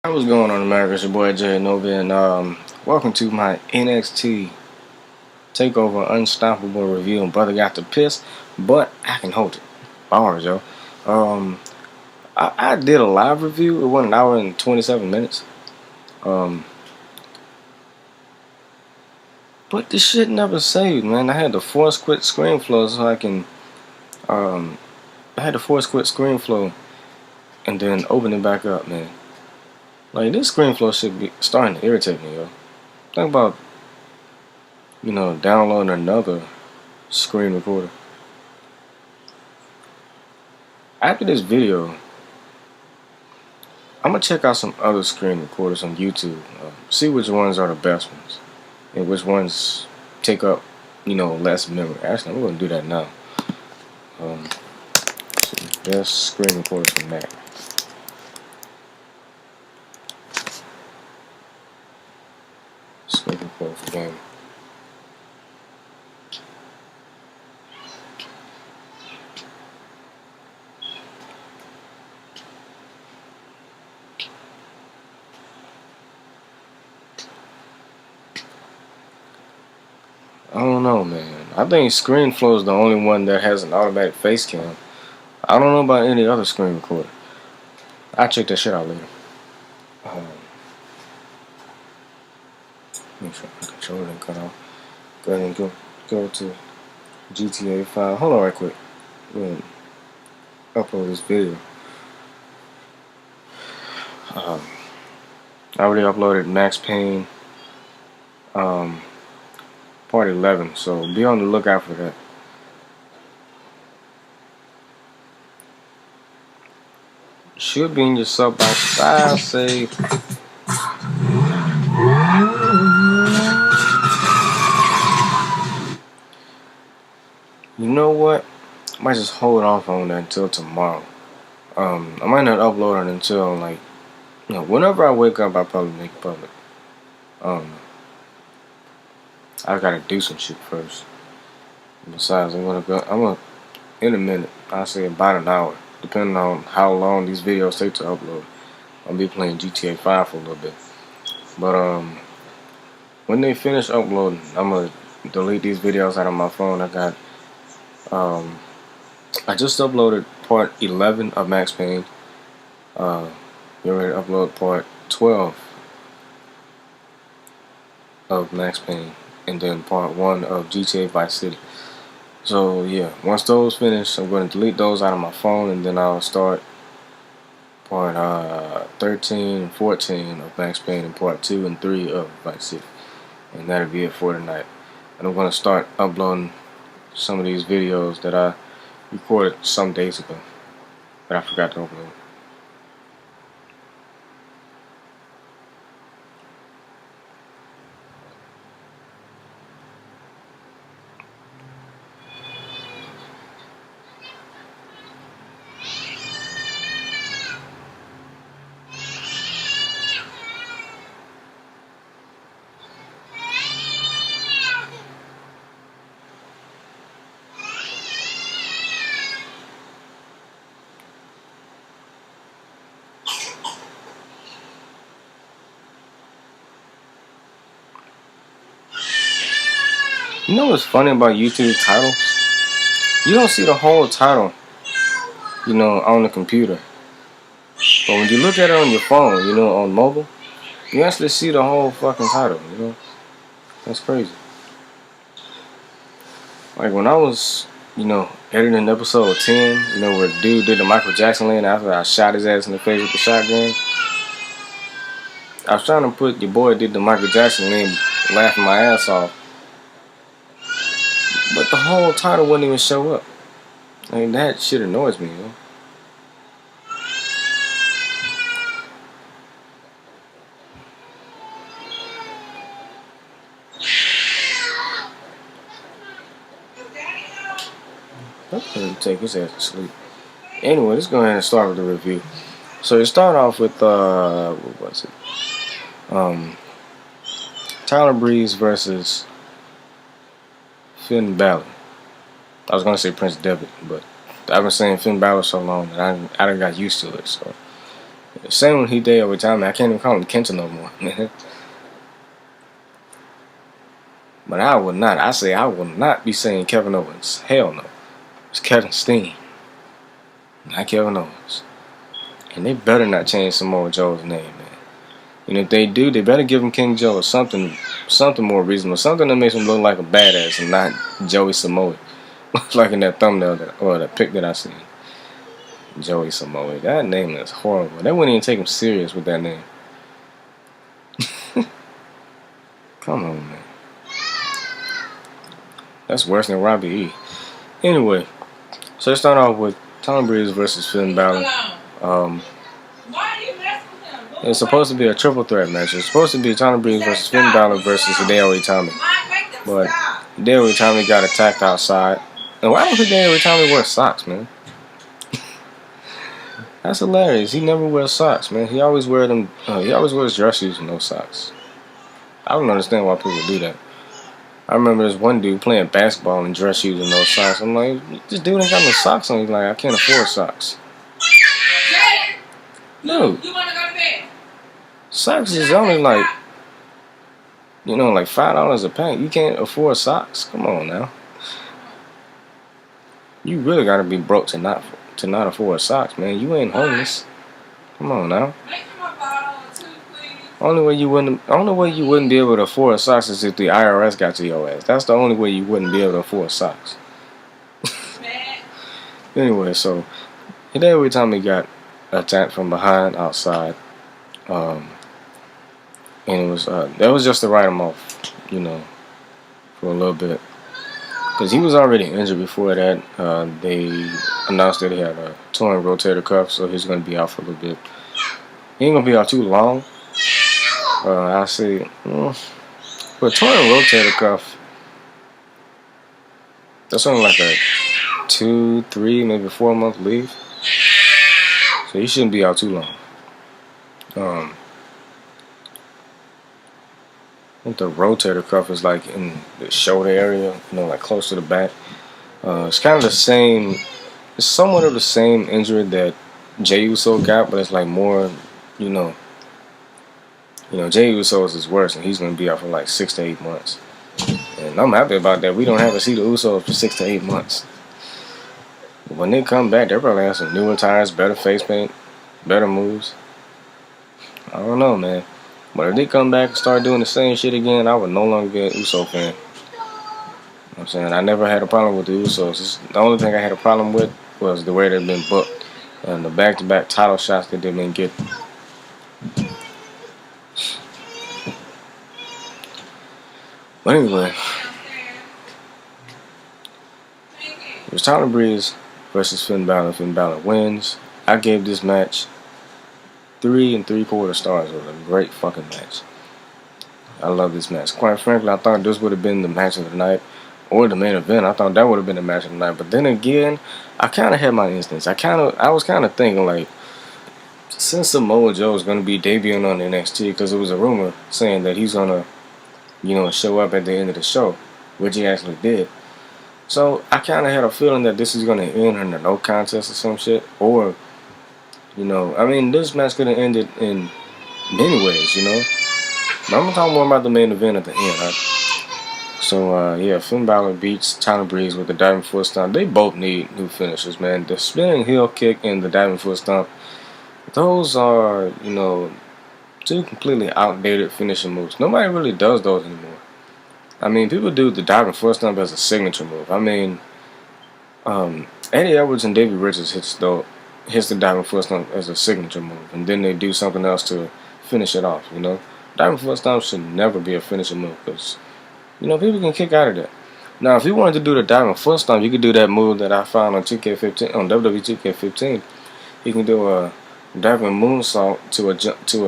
What's going on, America? It's your boy TheJayHonovi, and welcome to my NXT Takeover Unstoppable review. And brother got the piss, but I can hold it. Bars, yo. I did a live review. It went an hour and 27 minutes. But this shit never saved, man. I had to force quit ScreenFlow so I can. I had to force quit ScreenFlow and then open it back up, man. Like, this ScreenFlow should be starting to irritate me, yo. Think about, downloading another screen recorder. After this video, I'm gonna check out some other screen recorders on YouTube. See which ones are the best ones and which ones take up, less memory. Actually, I'm gonna do that now. Best screen recorders for Mac. Screen recorder for game. I don't know, man. I think ScreenFlow is the only one that has an automatic face cam. I don't know about any other screen recorder. I'll check that shit out later. Make sure my controller didn't cut off. Go ahead and go to GTA 5. Hold on right quick. Go ahead and upload this video. I already uploaded Max Payne Part 11, so be on the lookout for that. Should be in your sub box. I'll say. You know what? I might just hold off on that until tomorrow. I might not upload it until whenever I wake up, I'll probably make it public. I gotta do some shit first. Besides, in a minute. I'll say about an hour, depending on how long these videos take to upload. I'll be playing GTA 5 for a little bit. But when they finish uploading, I'm gonna delete these videos out of my phone. I just uploaded part 11 of Max Payne. You're ready to upload part 12 of Max Payne, and then part 1 of GTA Vice City. So yeah, once those finish, I'm going to delete those out of my phone, and then I'll start part 13 and 14 of Max Payne, and part 2 and 3 of Vice City, and that'll be it for tonight. And I'm going to start uploading some of these videos that I recorded some days ago that I forgot to upload. You know what's funny about YouTube titles? You don't see the whole title, on the computer. But when you look at it on your phone, on mobile, you actually see the whole fucking title, That's crazy. Like when I was, editing episode 10, where dude did the Michael Jackson land after I shot his ass in the face with the shotgun. I was trying to put your boy did the Michael Jackson land, laughing my ass off. But the whole title wouldn't even show up. I mean, that shit annoys me, I'm gonna take his ass to sleep. Anyway, let's go ahead and start with the review. So you start off with what was it? Tyler Breeze versus Finn Balor. I was gonna say Prince Devitt, but I've been saying Finn Balor so long that I done got used to it. So Same with Hideo Itami. I can't even call him Kenta no more, man. But I will not. I will not be saying Kevin Owens. Hell no. It's Kevin Steen, not Kevin Owens. And they better not change Samoa Joe's name, man. And if they do, they better give him King Joe or something more reasonable, something that makes him look like a badass and not Joey Samoa, like in that thumbnail or that pic that I seen. Joey Samoa. That name is horrible. They wouldn't even take him serious with that name. Come on, man. That's worse than Robbie E. Anyway, so let's start off with Tom Breeze versus Finn Balor. It's supposed to be a triple threat match. It's supposed to be Tom Breeze versus Finn Balor versus Hideo Itami. But Hideo Itami got attacked outside. And why don't Hideo Itami wear socks, man? That's hilarious. He never wears socks, man. He always wears them. He always wears dress shoes and no socks. I don't understand why people do that. I remember this one dude playing basketball in dress shoes and no socks. I'm like, this dude ain't got no socks on. He's like, I can't afford socks. Dude, you want to go to bed? Socks is only like, like $5 a pack. You can't afford socks. Come on now. You really gotta be broke to not afford socks, man. You ain't homeless. Come on now. Only way you wouldn't be able to afford socks is if the IRS got to your ass. That's the only way you wouldn't be able to afford socks. Anyway, so every time he got attacked from behind outside, and it was that was just to write him off, for a little bit, because he was already injured before that. They announced that he had a torn rotator cuff, so he's going to be out for a little bit. He ain't going to be out too long. I see. But torn rotator cuff, that's only like a 2, 3, maybe 4 month leave. So he shouldn't be out too long. I think the rotator cuff is like in the shoulder area, like close to the back. It's kind of the same. It's somewhat of the same injury that Jey Uso got, but it's like more, Jey Uso's is worse, and he's going to be out for like 6 to 8 months. And I'm happy about that. We don't have to see the Usos for 6 to 8 months. When they come back, they'll probably have some newer tires, better face paint, better moves. I don't know, man. But if they come back and start doing the same shit again, I would no longer be an Uso fan. I'm saying I never had a problem with the Usos. The only thing I had a problem with was the way they've been booked and the back-to-back title shots that they've been getting. But anyway, it was Tyler Breeze versus Finn Balor. Finn Balor wins. I gave this match 3 3/4 stars. It was a great fucking match. I love this match. Quite frankly, I thought this would have been the match of the night or the main event. I thought that would have been the match of the night. But then again, I kind of had my instincts. I was kind of thinking like, since Samoa Joe is going to be debuting on NXT, because it was a rumor saying that he's going to, show up at the end of the show, which he actually did. So I kind of had a feeling that this is going to end in a no contest or some shit. Or, this match could have ended in many ways, But I'm going to talk more about the main event at the end, right? So, Finn Balor beats Tyler Breeze with the diving foot stomp. They both need new finishers, man. The spinning heel kick and the diving foot stomp, those are, two completely outdated finishing moves. Nobody really does those anymore. I mean, people do the diving foot stomp as a signature move. I mean, Eddie Edwards and Davey Richards hits the diving foot stomp as a signature move, and then they do something else to finish it off, Diving foot stomp should never be a finishing move, because, people can kick out of that. Now, if you wanted to do the diving foot stomp, you could do that move that I found on 2K15, on WWE 2K15. You can do a diving moonsault to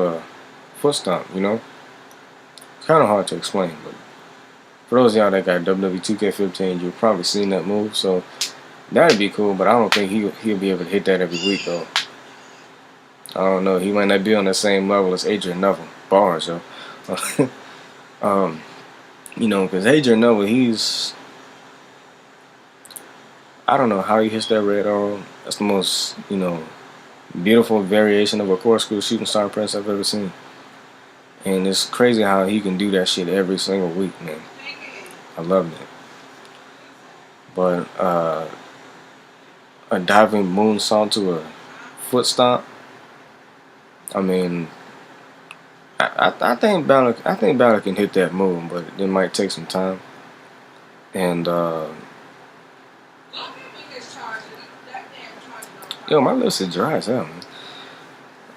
a foot stomp, It's kind of hard to explain, but for those of y'all that got WWE 2K15, you've probably seen that move, so that'd be cool, but I don't think he'll be able to hit that every week, though. I don't know. He might not be on the same level as Adrian Neville. Bars, yo. Because Adrian Neville, I don't know how he hits that red arrow. That's the most, Beautiful variation of a corkscrew shooting star press I've ever seen. And it's crazy how he can do that shit every single week, man. I loved it. But a diving moonsault to a foot stomp. I mean, I think Balor can hit that move, but it might take some time. And yo, my lips are dry as hell, man.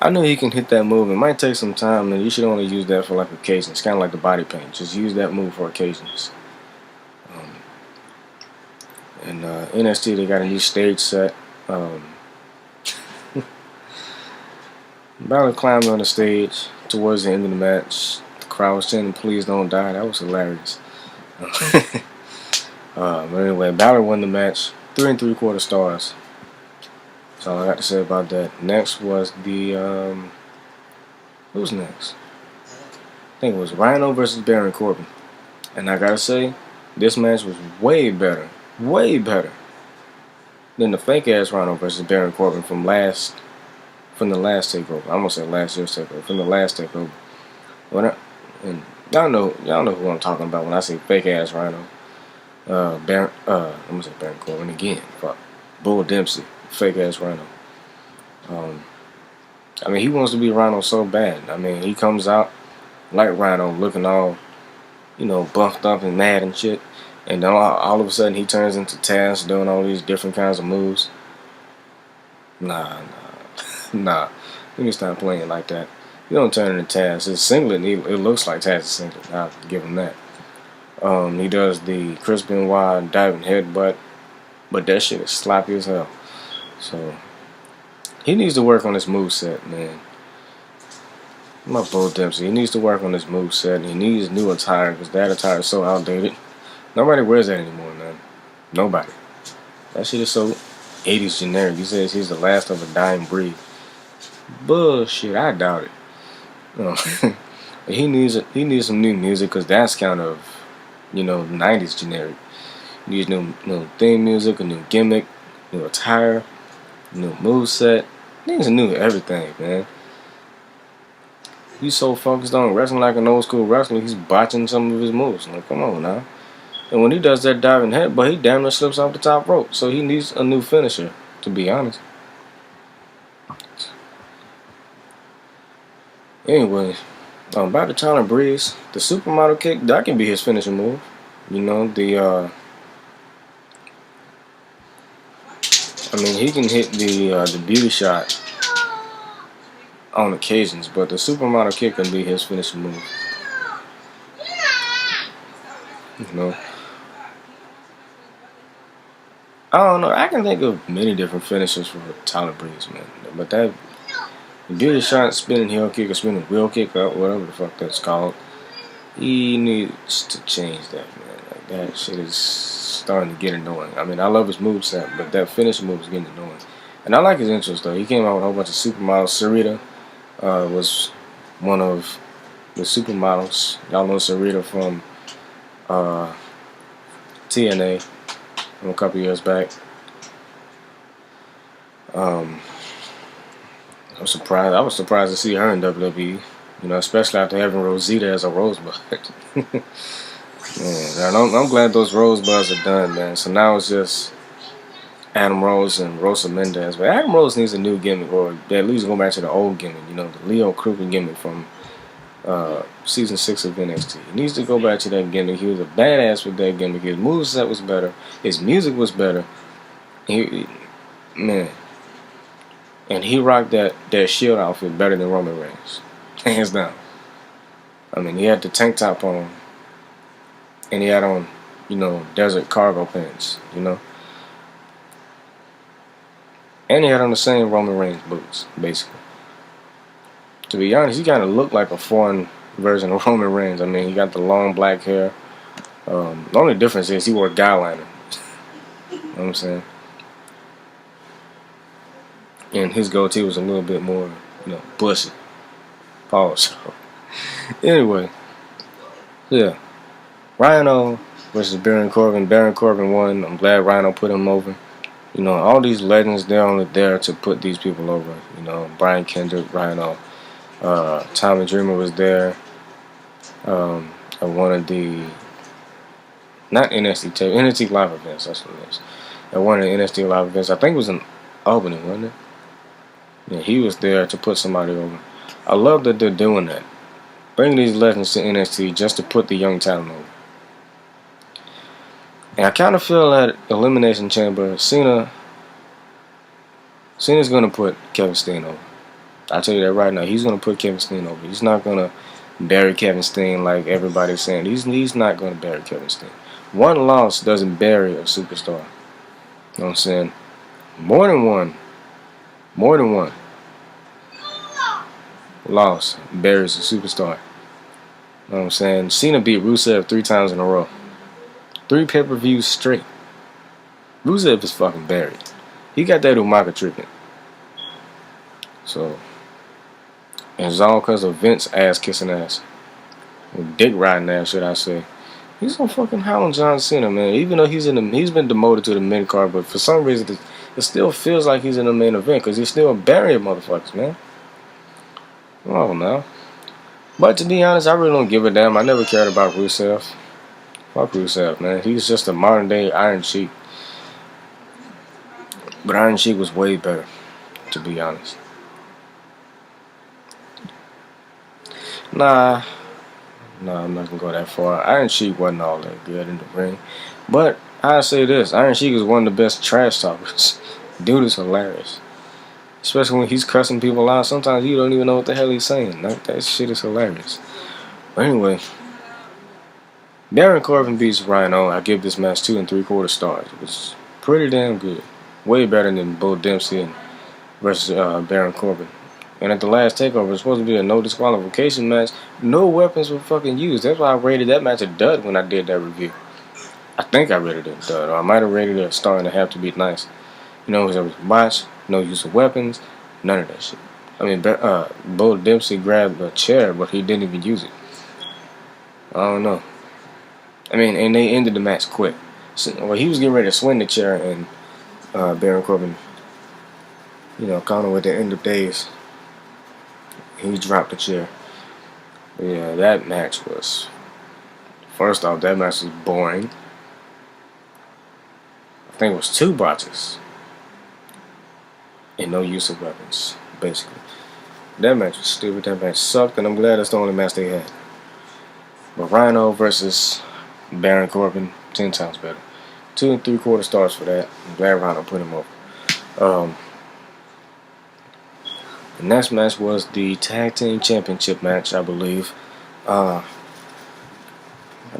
I know he can hit that move. It might take some time, and you should only use that for like occasions. It's kind of like the body paint. Just use that move for occasions. And NXT, they got a new stage set. Balor climbed on the stage towards the end of the match. The crowd was chanting, "Please don't die." That was hilarious. But anyway, Balor won the match. 3 3/4 stars. That's all I got to say about that. Next was the who's next? I think it was Rhino versus Baron Corbin. And I gotta say, this match was way better than the fake ass Rhino versus Baron Corbin from the last takeover. I'm gonna say last year's takeover. From the last takeover. And y'all know who I'm talking about when I say fake ass Rhino. I'm gonna say Baron Corbin again. Fuck. Bull Dempsey, fake ass Rhino. I mean, he wants to be Rhino so bad. I mean, he comes out like Rhino, looking all, buffed up and mad and shit. And then all of a sudden he turns into Taz, doing all these different kinds of moves. Nah. Let me stop playing like that. You don't turn into Taz. His singlet, it looks like Taz's singlet. I'll give him that. He does the Chris Benoit diving headbutt, but that shit is sloppy as hell. So he needs to work on his moveset, man. My Bull Dempsey. He needs to work on his moveset. He needs new attire because that attire is so outdated. Nobody wears that anymore, man. Nobody. That shit is so 80s generic. He says he's the last of a dying breed. Bullshit. I doubt it. He needs some new music because that's kind of 90s generic. He needs new theme music, a new gimmick, new attire, new moveset. He needs a new everything, man. He's so focused on wrestling like an old school wrestler, he's botching some of his moves. Like, come on now. And when he does that diving headbutt, he damn near slips off the top rope. So he needs a new finisher, to be honest. Anyway, back to Tyler Breeze. The supermodel kick, that can be his finishing move. He can hit the beauty shot on occasions, but the supermodel kick can be his finishing move. I don't know. I can think of many different finishers for Tyler Breeze, man. But that beauty shot, spinning heel kick, or spinning wheel kick, or whatever the fuck that's called, he needs to change that, man. Like, that shit is starting to get annoying. I mean, I love his moveset, but that finishing move is getting annoying. And I like his interest, though. He came out with a whole bunch of supermodels. Sarita was one of the supermodels. Y'all know Sarita from TNA from a couple years back. I was surprised to see her in WWE. Especially after having Rosita as a rosebud. Man, I'm glad those rosebuds are done, man. So now it's just Adam Rose and Rosa Mendez. But Adam Rose needs a new gimmick, or at least go back to the old gimmick. The Leo Kruger gimmick from season 6 of NXT. He needs to go back to that gimmick. He was a badass with that gimmick. His moveset was better. His music was better. Man. And he rocked that Shield outfit better than Roman Reigns. Hands down. I mean, he had the tank top on. And he had on, desert cargo pants, And he had on the same Roman Reigns boots, basically. To be honest, he kind of looked like a foreign version of Roman Reigns. I mean, he got the long black hair. The only difference is he wore a guy liner. You know what I'm saying? And his goatee was a little bit more, bushy. Pause. Anyway, yeah. Rhino versus Baron Corbin. Baron Corbin won. I'm glad Rhino put him over. You know, all these legends, they're only there to put these people over. You know, Brian Kendrick, Rhino, Tommy Dreamer was there. At one of the not NXT NXT live events. That's what it is. At one of the NXT live events, I think it was in Albany, wasn't it? Yeah, he was there to put somebody over. I love that they're doing that, bringing these legends to NXT just to put the young talent over. And I kind of feel that Elimination Chamber, Cena's going to put Kevin Steen over. I'll tell you that right now. He's going to put Kevin Steen over. He's not going to bury Kevin Steen like everybody's saying. He's not going to bury Kevin Steen. One loss doesn't bury a superstar. You know what I'm saying? More than one loss buries a superstar. You know what I'm saying? Cena beat Rusev 3 times in a row. 3 pay-per-views straight. Rusev is fucking buried. He got that Umaga treatment. So, and it's all because of Vince ass kissing ass. Or dick riding ass, should I say. He's on fucking hound John Cena, man. Even though he's been demoted to the mid card, but for some reason it still feels like he's in the main event because he's still burying motherfuckers, man. Oh, no. But to be honest, I really don't give a damn. I never cared about Rusev. Fuck Rusev, man. He's just a modern day Iron Sheik. But Iron Sheik was way better, to be honest. Nah, I'm not gonna go that far. Iron Sheik wasn't all that good in the ring. But I say this, Iron Sheik is one of the best trash talkers. Dude is hilarious. Especially when he's cussing people out. Sometimes you don't even know what the hell he's saying. That shit is hilarious. But anyway, Baron Corbin beats Rhino. I give this match 2 3/4 stars. It was pretty damn good. Way better than Bull Dempsey versus Baron Corbin. And at the last takeover, it was supposed to be a no disqualification match. No weapons were fucking used. That's why I rated that match a dud when I did that review. I think I rated it a dud, or I might have rated it a star and a half to be nice. You know, because there was a botch, no use of weapons, none of that shit. I mean, Bull Dempsey grabbed a chair, but he didn't even use it. I don't know. I mean, and they ended the match quick. So, well, he was getting ready to swing the chair, and Baron Corbin, you know, kind of with the end of days, he dropped the chair. But yeah, that match was, first off, that match was boring. I think it was 2 botches. And no use of weapons, basically. That match was stupid. That match sucked, and I'm glad that's the only match they had. But Rhino versus Baron Corbin, 10 times better. 2 3/4 stars for that. I'm glad Rhino put him over. The next match was the Tag Team Championship match, I believe. Damn,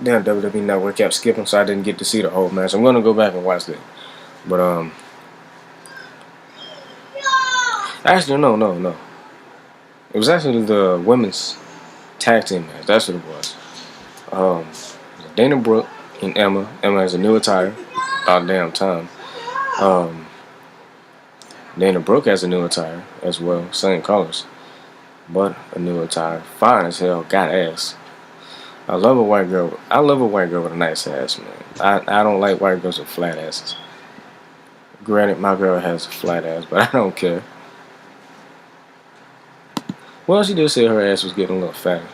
WWE Network kept skipping, so I didn't get to see the whole match. I'm gonna go back and watch that. But actually, no. It was actually the women's tag team match. That's what it was. Dana Brooke and Emma. Emma has a new attire. About damn time. Dana Brooke has a new attire as well. Same colors. But a new attire. Fine as hell. Got ass. I love a white girl. I love a white girl with a nice ass, man. I don't like white girls with flat asses. Granted, my girl has a flat ass, but I don't care. Well, she did say her ass was getting a little fatter.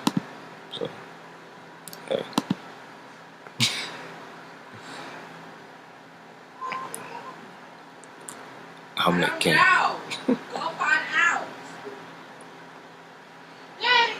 So, hey. I'm not kidding. Go find out. Yay.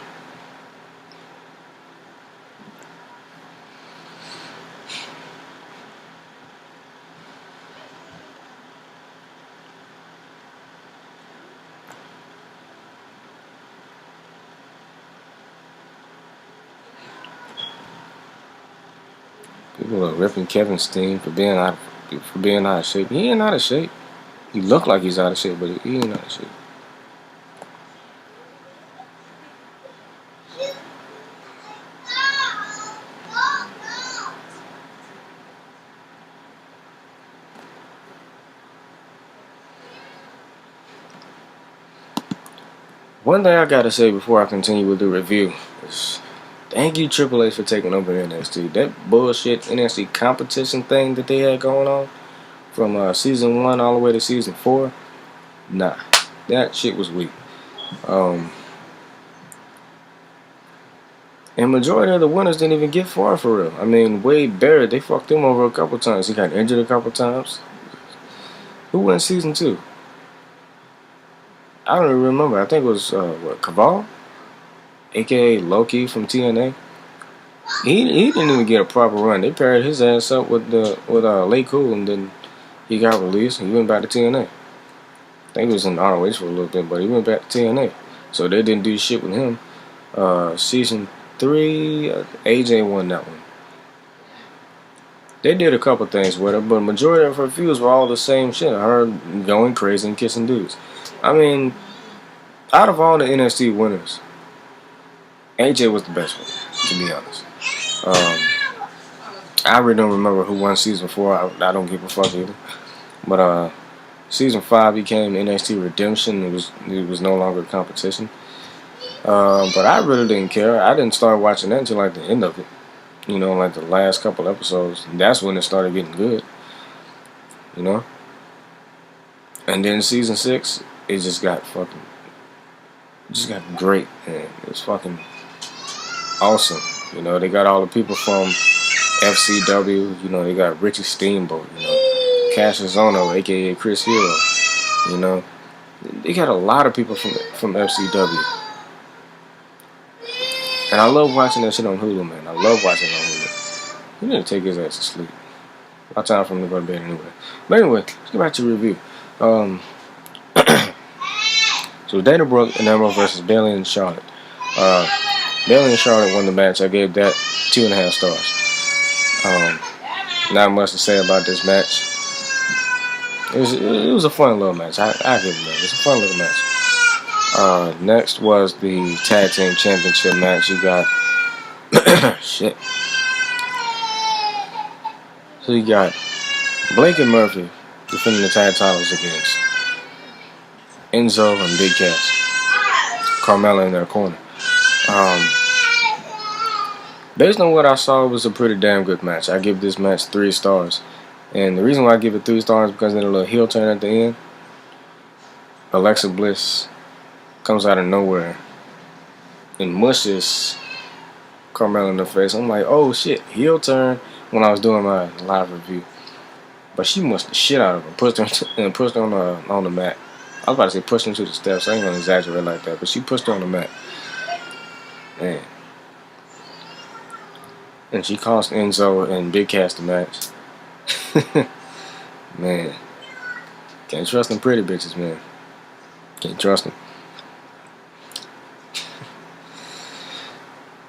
People are ripping Kevin Steen for being out of shape. He ain't out of shape. He look like he's out of shape, but he ain't out of shape. One thing I gotta say before I continue with the review is thank you Triple H for taking over NXT. That bullshit NXT competition thing that they had going on, from season 1 all the way to season 4. Nah, that shit was weak. And majority of the winners didn't even get far for real. I mean, Wade Barrett, they fucked him over a couple times. He got injured a couple times. Who won season 2? I don't even remember. I think it was Caval, aka Loki from TNA. He didn't even get a proper run. They paired his ass up with Lay Cool, and then he got released and he went back to TNA. I think he was in ROH for a little bit, but he went back to TNA. So they didn't do shit with him. Season 3, AJ won that one. They did a couple things with her, but majority of her feuds were all the same shit. Her going crazy and kissing dudes. I mean, out of all the NXT winners, AJ was the best one, to be honest. I really don't remember who won season 4. I don't give a fuck either. But season 5 became NXT Redemption. It was no longer a competition. But I really didn't care. I didn't start watching that until like the end of it. You know, like the last couple episodes. That's when it started getting good. You know? And then season 6, it just got great, man. It's fucking awesome. You know, they got all the people from FCW. You know, they got Richie Steamboat. You know, Cassius Ohno, aka Chris Hero. You know, they got a lot of people from FCW. And I love watching that shit on Hulu, man. I love watching it on Hulu. You need to take his ass to sleep. My time for him to go to bed anyway. But anyway, let's get back to the review. So Dana Brooke and Emerald versus Bayley and Charlotte. Bayley and Charlotte won the match. I gave that 2.5 stars. Not much to say about this match. It was a fun little match. I give it that. It was a fun little match. Next was the Tag Team Championship match. You got shit. So you got Blake and Murphy defending the tag titles against Enzo and Big Cass. Carmella in their corner. Based on what I saw, it was a pretty damn good match. I give this match 3 stars. And the reason why I give it 3 stars is because of the little heel turn at the end. Alexa Bliss comes out of nowhere and mushes Carmella in the face. I'm like, oh shit, heel turn, when I was doing my live review. But she mushed the shit out of her, pushed her on the mat. I was about to say pushed her to the steps. I ain't gonna exaggerate like that, but she pushed her on the mat. Man. And she cost Enzo and Big Cass the match. Man. Can't trust them pretty bitches, man. Can't trust them.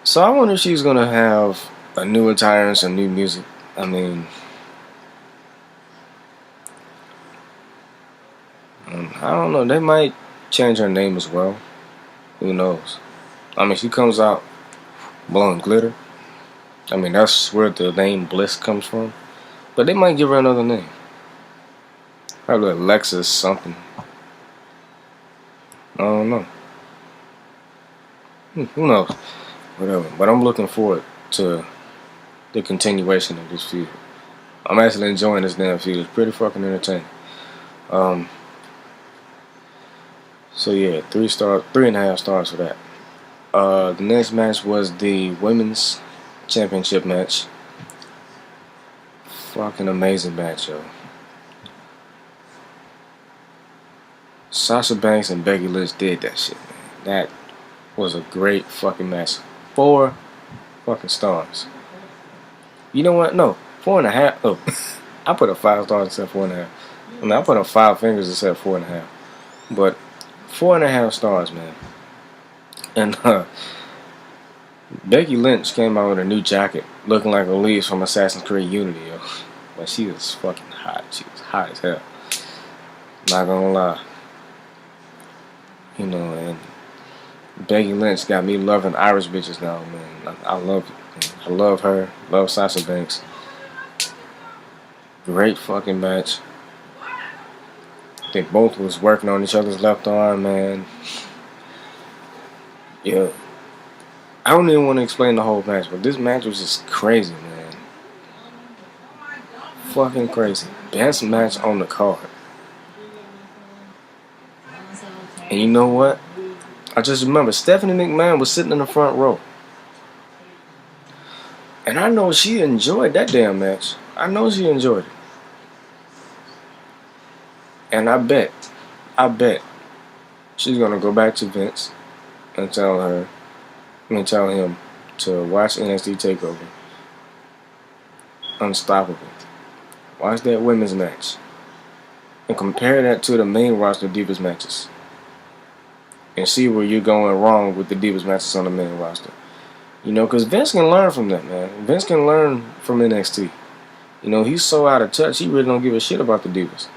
So I wonder if she's gonna have a new attire and some new music. I mean, I don't know. They might change her name as well. Who knows? I mean, she comes out blowing glitter. I mean, that's where the name Bliss comes from. But they might give her another name. Probably Alexis something. I don't know. Who knows? Whatever. But I'm looking forward to the continuation of this feud. I'm actually enjoying this damn feud. It's pretty fucking entertaining. So yeah, 3.5 stars for that. The next match was the women's championship match. Fucking amazing match, yo. Sasha Banks and Becky Lynch did that shit, man. That was a great fucking match. 4 fucking stars. You know what? No, 4.5. Oh, I put up 5 stars instead of 4.5. I mean, I put up 5 fingers instead of 4.5. But 4.5 stars, man. And Becky Lynch came out with a new jacket, looking like Elise from Assassin's Creed Unity, yo. But she was fucking hot. She was hot as hell. Not gonna lie. You know, and Becky Lynch got me loving Irish bitches now, man. I love it. I love her. Love Sasha Banks. Great fucking match. They both was working on each other's left arm, man. Yeah. I don't even want to explain the whole match, but this match was just crazy, man. fucking crazy. Best match on the card. And you know what? I just remember Stephanie McMahon was sitting in the front row. And I know she enjoyed that damn match. I know she enjoyed it. And I bet she's gonna go back to Vince and tell him to watch NXT Takeover. Unstoppable. Watch that women's match. And compare that to the main roster Divas matches. And see where you're going wrong with the Divas matches on the main roster. You know, because Vince can learn from that, man. Vince can learn from NXT. You know, he's so out of touch, he really don't give a shit about the Divas.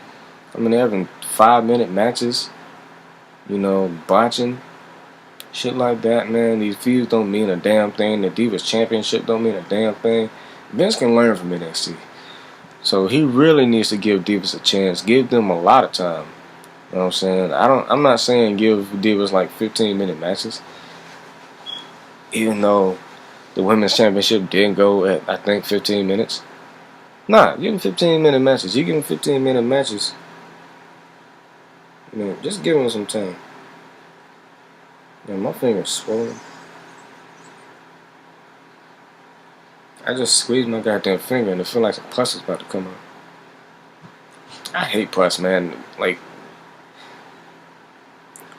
I mean, they're having 5-minute matches, you know, botching, shit like that, man. These feuds don't mean a damn thing. The Divas Championship don't mean a damn thing. Vince can learn from NXT. So he really needs to give Divas a chance. Give them a lot of time. You know what I'm saying? I'm not saying give Divas like 15-minute matches. Even though the Women's Championship didn't go at, I think, 15 minutes. Nah, give them 15-minute matches. You give them 15-minute matches. You know, just give them some time. Man, my finger's swollen. I just squeezed my goddamn finger and it feels like some pus is about to come out. I hate pus, man. Like,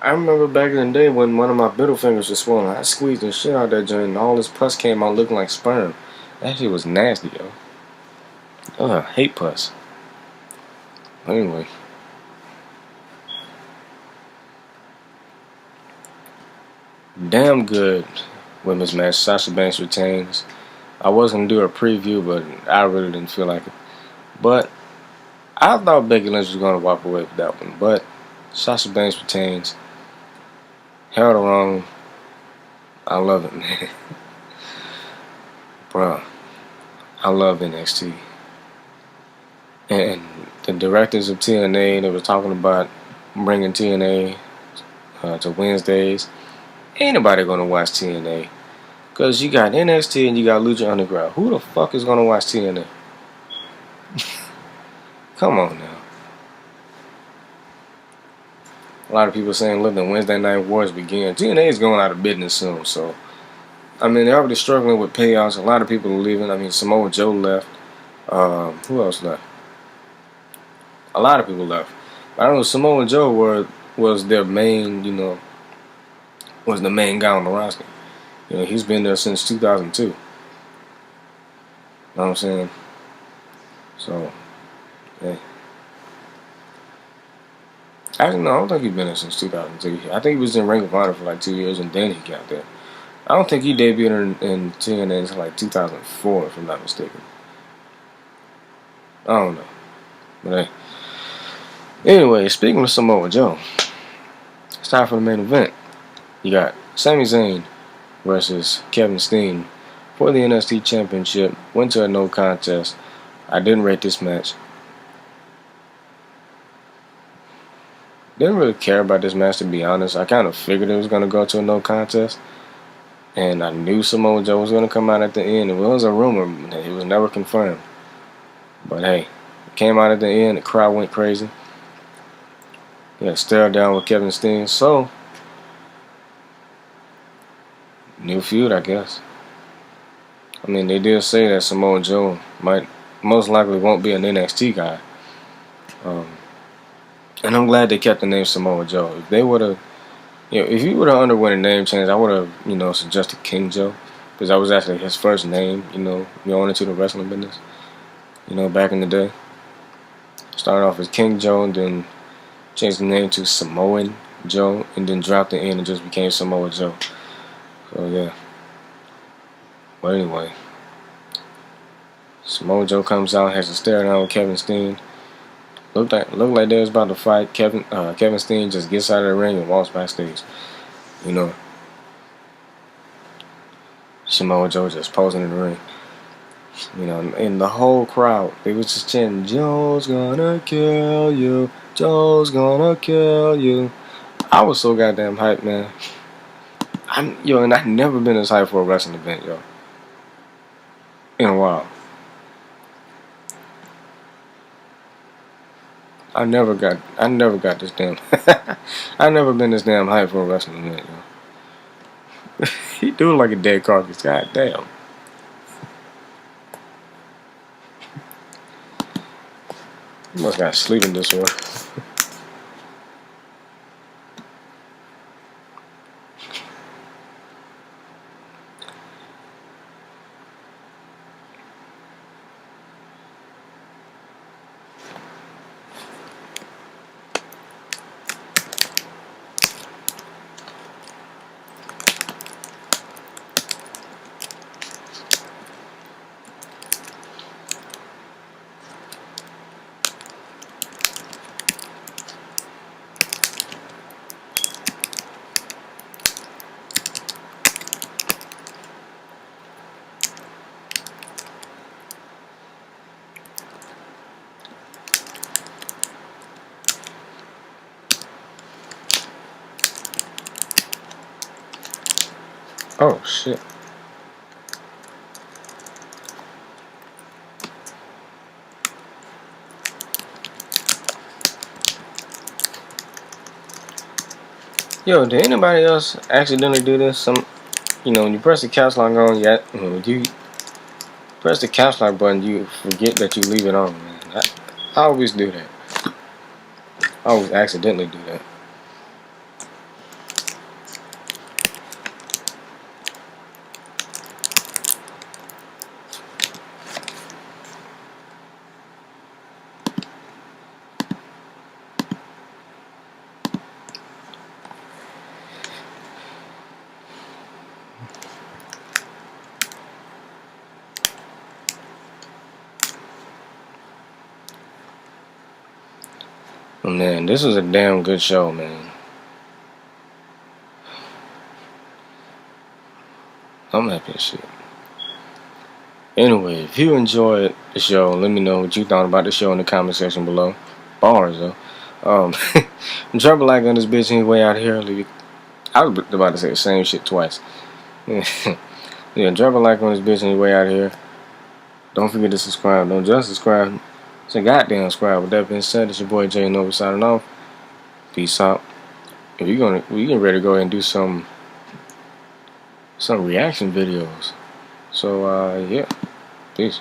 I remember back in the day when one of my middle fingers was swollen. I squeezed the shit out of that joint and all this pus came out looking like sperm. That shit was nasty, yo. Ugh, I hate pus. But anyway. Damn good women's match. Sasha Banks retains. I was going to do a preview, but I really didn't feel like it. But I thought Becky Lynch was going to walk away with that one. But Sasha Banks retains. Held her own. I love it, man. Bro, I love NXT. And the directors of TNA, they were talking about bringing TNA to Wednesdays. Ain't nobody gonna watch TNA. Because you got NXT and you got Lucha Underground. Who the fuck is gonna watch TNA? Come on now. A lot of people saying, look, the Wednesday Night Wars begin. TNA is going out of business soon, so. I mean, they're already struggling with payouts. A lot of people are leaving. I mean, Samoa Joe left. Who else left? A lot of people left. I don't know, Samoa Joe was their main, you know, was the main guy on the roster. You know, he's been there since 2002. You know what I'm saying? So, hey. Actually, no, I don't think he's been there since 2002. I think he was in Ring of Honor for like 2 years and then he got there. I don't think he debuted in TNA until like 2004, if I'm not mistaken. I don't know. But hey. Anyway, speaking of Samoa Joe, it's time for the main event. You got Sami Zayn versus Kevin Steen for the NXT Championship. Went to a no contest. I didn't rate this match. Didn't really care about this match, to be honest. I kind of figured it was going to go to a no contest. And I knew Samoa Joe was going to come out at the end. It was a rumor. It was never confirmed. But hey, it came out at the end. The crowd went crazy. Yeah, stare down with Kevin Steen. So, new feud, I guess. I mean, they did say that Samoa Joe most likely won't be an NXT guy. And I'm glad they kept the name Samoa Joe. If they would have, if he would have underwent a name change, I would have, suggested King Joe. Because that was actually his first name, going into the wrestling business. Back in the day. Started off as King Joe and then changed the name to Samoan Joe. And then dropped the N and just became Samoa Joe. So, yeah. But anyway. Samoa Joe comes out, has a stare down with Kevin Steen. Looked like they was about to fight. Kevin Steen just gets out of the ring and walks backstage. Samoa Joe just posing in the ring. And the whole crowd, they was just chanting, "Joe's gonna kill you. Joe's gonna kill you." I was so goddamn hyped, man. And I've never been as hyped for a wrestling event, in a while. I never got this damn. I never been this damn hype for a wrestling event, yo. He do like a dead carcass. God damn. He must got sleeping disorder. Oh shit. Yo, did anybody else accidentally do this? When you press the caps lock on, you press the caps lock button, you forget that you leave it on, man. I always do that. I always accidentally do that. Oh, man, this was a damn good show, man. I'm happy as shit. Anyway, if you enjoyed the show, let me know what you thought about the show in the comment section below. Bars, though. Drop a like on this bitch anyway out here. I was about to say the same shit twice. Yeah, drop a like on this bitch anyway out here. Don't forget to subscribe. Don't just subscribe. It's a goddamn subscribe. With that being said, it's your boy TheJayHonovi signing off. Peace out. If we getting ready to go ahead and do some reaction videos. So yeah, peace.